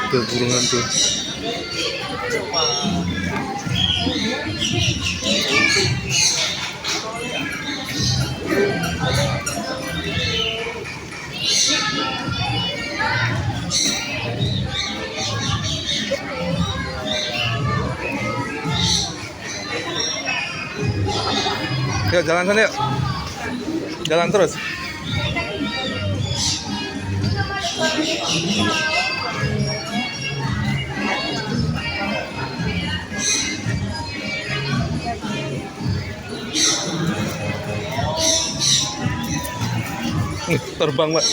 Tuh burungan tuh. Yuk jalan sana yuk. Jalan terus. Terbang, Mbak.